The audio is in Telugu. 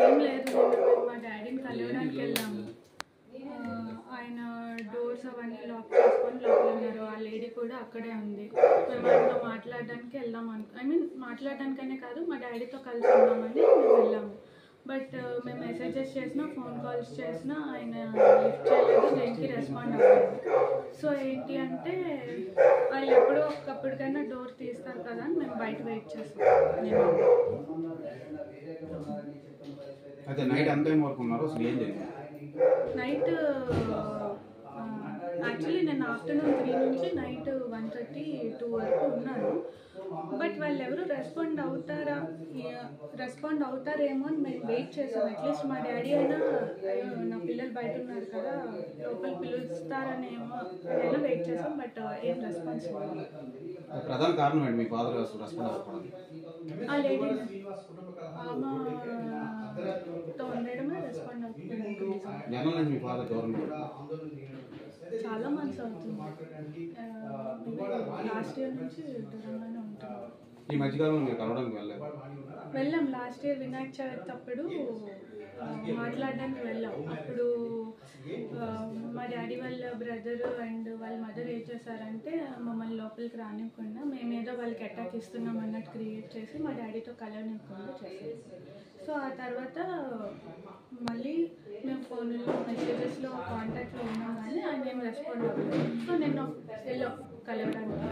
ఏం లేదు, మా డాడీని కలవడానికి వెళ్ళాము. ఆయన డోర్స్ అవన్నీ లాక్ చేసుకొని లోపల ఉన్నారు. ఆ లేడీ కూడా అక్కడే ఉంది. మేము ఆయనతో మాట్లాడడానికి వెళ్దాం మాట్లాడడానికనే కాదు, మా డాడీతో కలిసి ఉన్నామని మేము వెళ్ళాము. బట్ మేము మెసేజెస్ చేసినా, ఫోన్ కాల్స్ చేసినా ఆయన లిఫ్ట్ చేయలేదు, దేనికి రెస్పాండ్ అవ్వలేదు. సో ఏంటి అంటే వాళ్ళు ఎప్పుడో ఒకప్పటికైనా డోర్ తీస్తారు కదా అని మేము బయట వెయిట్ చేస్తాం. నైట్ యాక్చువల్లీ నేను ఆఫ్టర్నూన్ 3 నుంచి నైట్ 1:30, 2 వరకు ఉన్నాను. బట్ వాళ్ళు ఎవరు రెస్పాండ్ అవుతారేమో అని మేము వెయిట్ చేసాం. అట్లీస్ట్ మా డాడీ అయినా నా పిల్లలు బయట ఉన్నారు కదా, లోపల పిలుస్తారనేమో అయినా వెయిట్ చేసాం. బట్ ఏం రెస్పాన్స్ ప్రధాన కారణం ఏంటి మీ ఫాదర్ రెస్పాండ్ అవ్వకపోవడానికి? ఆ లేడీ ఆమెతో ఉండడమే రెస్పాండ్ అవుతుంది. చాలా మంత్స్ అవుతుంది. లాస్ట్ ఇయర్ నుంచి దూరంగానే ఉంటాం. ఈ మధ్యకాలంలో మీరు కలవడానికి వెళ్ళాం. లాస్ట్ ఇయర్ వినాయక చవితి అప్పుడు మాట్లాడడానికి వెళ్ళాం. అప్పుడు మా డాడీ వాళ్ళ బ్రదర్ అండ్ వాళ్ళ మదర్ ఏం చేశారంటే మమ్మల్ని లోపలికి రానివ్వకుండా, మేమేదో వాళ్ళకి అటాక్ ఇస్తున్నాం అన్నట్టు క్రియేట్ చేసి మా డాడీతో కలవనివ్వకుండా చేశారు. సో ఆ తర్వాత మళ్ళీ మేము ఫోన్లో మెసేజెస్లో కాంటాక్ట్లో ఉన్నాం కానీ ఆయన ఏం రెస్పాండ్ అవ్వలేదు. సో నేను కలవడానికి